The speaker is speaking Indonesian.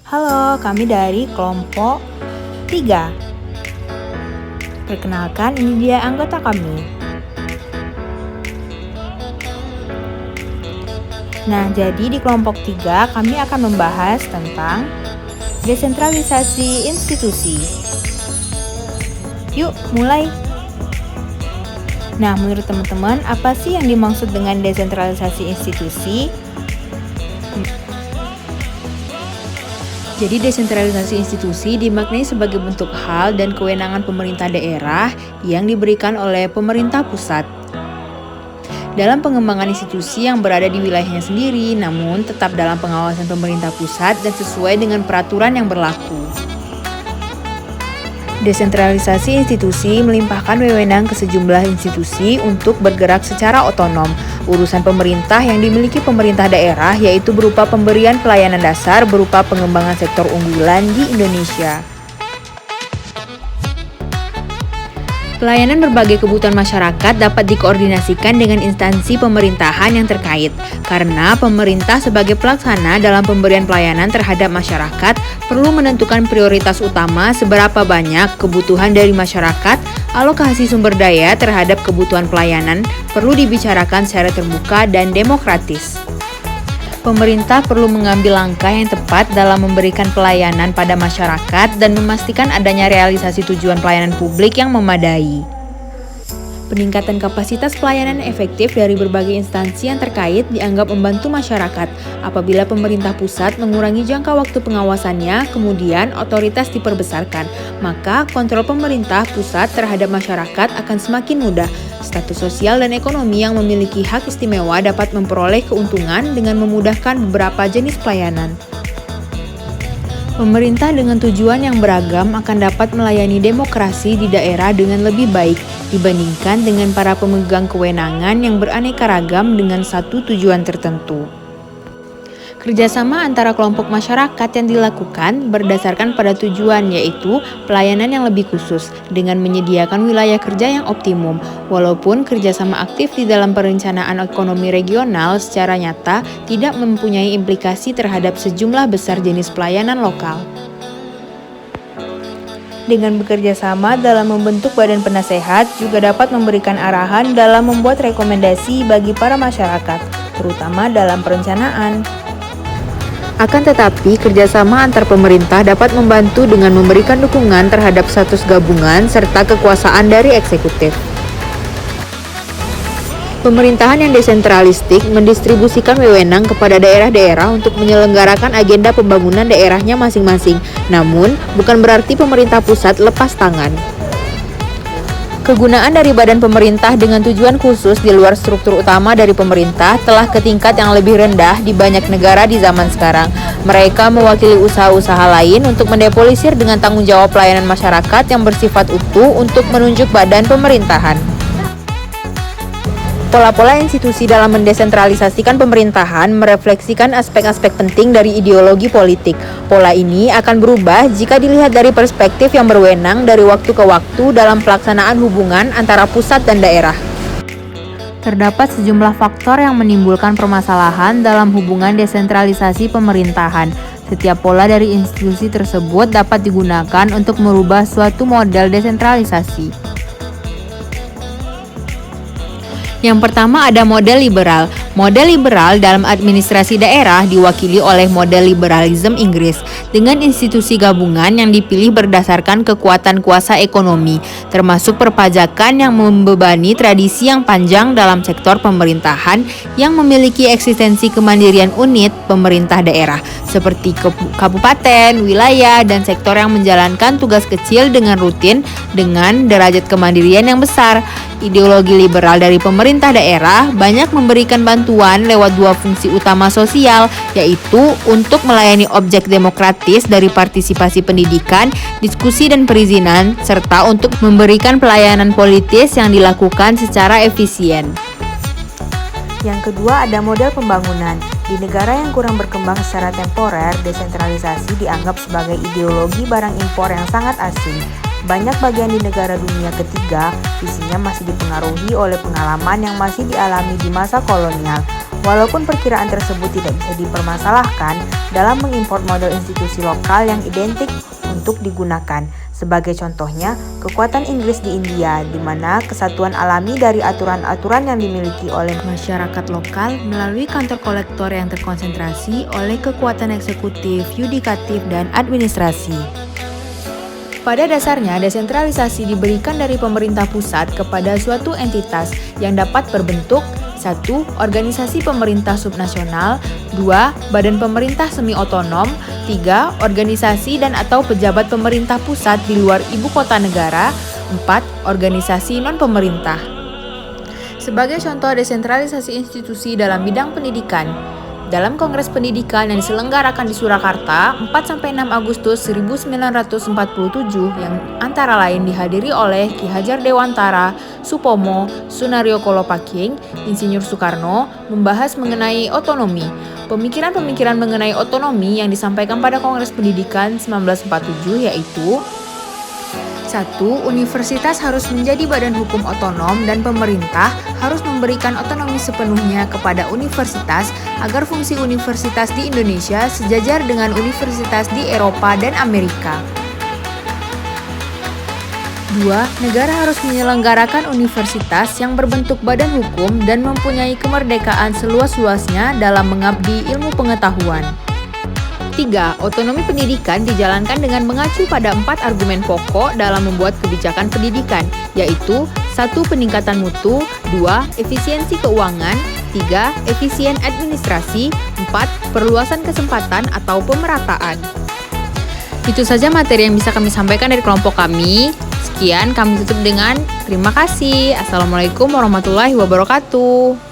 Halo, kami dari kelompok 3. Perkenalkan, ini dia anggota kami. Nah, jadi di kelompok 3 kami akan membahas tentang desentralisasi institusi. Yuk, mulai. Nah, menurut teman-teman, apa sih yang dimaksud dengan desentralisasi institusi? Jadi desentralisasi institusi dimaknai sebagai bentuk hal dan kewenangan pemerintah daerah yang diberikan oleh pemerintah pusat dalam pengembangan institusi yang berada di wilayahnya sendiri, namun tetap dalam pengawasan pemerintah pusat dan sesuai dengan peraturan yang berlaku. Desentralisasi institusi melimpahkan wewenang ke sejumlah institusi untuk bergerak secara otonom. Urusan pemerintah yang dimiliki pemerintah daerah yaitu berupa pemberian pelayanan dasar berupa pengembangan sektor unggulan di Indonesia. Pelayanan berbagai kebutuhan masyarakat dapat dikoordinasikan dengan instansi pemerintahan yang terkait, karena pemerintah sebagai pelaksana dalam pemberian pelayanan terhadap masyarakat perlu menentukan prioritas utama seberapa banyak kebutuhan dari masyarakat, alokasi sumber daya terhadap kebutuhan pelayanan perlu dibicarakan secara terbuka dan demokratis. Pemerintah perlu mengambil langkah yang tepat dalam memberikan pelayanan pada masyarakat dan memastikan adanya realisasi tujuan pelayanan publik yang memadai. Peningkatan kapasitas pelayanan efektif dari berbagai instansi yang terkait dianggap membantu masyarakat. Apabila pemerintah pusat mengurangi jangka waktu pengawasannya, kemudian otoritas diperbesarkan, maka kontrol pemerintah pusat terhadap masyarakat akan semakin mudah. Status sosial dan ekonomi yang memiliki hak istimewa dapat memperoleh keuntungan dengan memudahkan beberapa jenis pelayanan. Pemerintah dengan tujuan yang beragam akan dapat melayani demokrasi di daerah dengan lebih baik dibandingkan dengan para pemegang kewenangan yang beraneka ragam dengan satu tujuan tertentu. Kerjasama antara kelompok masyarakat yang dilakukan berdasarkan pada tujuan, yaitu pelayanan yang lebih khusus dengan menyediakan wilayah kerja yang optimum. Walaupun kerjasama aktif di dalam perencanaan ekonomi regional secara nyata tidak mempunyai implikasi terhadap sejumlah besar jenis pelayanan lokal. Dengan bekerja sama dalam membentuk badan penasehat juga dapat memberikan arahan dalam membuat rekomendasi bagi para masyarakat, terutama dalam perencanaan. Akan tetapi, kerjasama antar pemerintah dapat membantu dengan memberikan dukungan terhadap status gabungan serta kekuasaan dari eksekutif. Pemerintahan yang desentralistik mendistribusikan wewenang kepada daerah-daerah untuk menyelenggarakan agenda pembangunan daerahnya masing-masing. Namun, bukan berarti pemerintah pusat lepas tangan. Kegunaan dari badan pemerintah dengan tujuan khusus di luar struktur utama dari pemerintah telah ke tingkat yang lebih rendah di banyak negara di zaman sekarang. Mereka mewakili usaha-usaha lain untuk mendepolisir dengan tanggung jawab pelayanan masyarakat yang bersifat utuh untuk menunjuk badan pemerintahan. Pola-pola institusi dalam mendesentralisasikan pemerintahan merefleksikan aspek-aspek penting dari ideologi politik. Pola ini akan berubah jika dilihat dari perspektif yang berwenang dari waktu ke waktu dalam pelaksanaan hubungan antara pusat dan daerah. Terdapat sejumlah faktor yang menimbulkan permasalahan dalam hubungan desentralisasi pemerintahan. Setiap pola dari institusi tersebut dapat digunakan untuk merubah suatu model desentralisasi. Yang pertama ada model liberal. Model liberal dalam administrasi daerah diwakili oleh model liberalisme Inggris dengan institusi gabungan yang dipilih berdasarkan kekuatan kuasa ekonomi, termasuk perpajakan yang membebani tradisi yang panjang dalam sektor pemerintahan yang memiliki eksistensi kemandirian unit pemerintah daerah, seperti kabupaten, wilayah, dan sektor yang menjalankan tugas kecil dengan rutin dengan derajat kemandirian yang besar. Ideologi liberal dari pemerintah daerah banyak memberikan bantuan lewat dua fungsi utama sosial, yaitu untuk melayani objek demokratis dari partisipasi pendidikan, diskusi dan perizinan, serta untuk memberikan pelayanan politis yang dilakukan secara efisien. Yang kedua ada model pembangunan. Di negara yang kurang berkembang secara temporer, desentralisasi dianggap sebagai ideologi barang impor yang sangat asing. Banyak bagian di negara dunia ketiga, visinya masih dipengaruhi oleh pengalaman yang masih dialami di masa kolonial. Walaupun perkiraan tersebut tidak bisa dipermasalahkan dalam mengimpor model institusi lokal yang identik untuk digunakan. Sebagai contohnya, kekuatan Inggris di India, di mana kesatuan alami dari aturan-aturan yang dimiliki oleh masyarakat lokal melalui kantor kolektor yang terkonsentrasi oleh kekuatan eksekutif, yudikatif, dan administrasi. Pada dasarnya, desentralisasi diberikan dari pemerintah pusat kepada suatu entitas yang dapat berbentuk 1. Organisasi pemerintah subnasional, 2. Badan pemerintah semi-otonom, 3. Organisasi dan atau pejabat pemerintah pusat di luar ibu kota negara, 4. Organisasi non-pemerintah. Sebagai contoh desentralisasi institusi dalam bidang pendidikan, dalam Kongres Pendidikan yang diselenggarakan di Surakarta 4-6 Agustus 1947 yang antara lain dihadiri oleh Ki Hajar Dewantara, Supomo, Sunaryo Kolopaking, Insinyur Soekarno, membahas mengenai otonomi. Pemikiran-pemikiran mengenai otonomi yang disampaikan pada Kongres Pendidikan 1947 yaitu 1. Universitas harus menjadi badan hukum otonom dan pemerintah harus memberikan otonomi sepenuhnya kepada universitas agar fungsi universitas di Indonesia sejajar dengan universitas di Eropa dan Amerika. 2. Negara harus menyelenggarakan universitas yang berbentuk badan hukum dan mempunyai kemerdekaan seluas-luasnya dalam mengabdi ilmu pengetahuan. 3. Otonomi pendidikan dijalankan dengan mengacu pada 4 argumen pokok dalam membuat kebijakan pendidikan, yaitu 1. Peningkatan mutu, 2. Efisiensi keuangan, 3. Efisien administrasi, 4. Perluasan kesempatan atau pemerataan. Itu saja materi yang bisa kami sampaikan dari kelompok kami. Sekian, kami tutup dengan terima kasih. Assalamualaikum warahmatullahi wabarakatuh.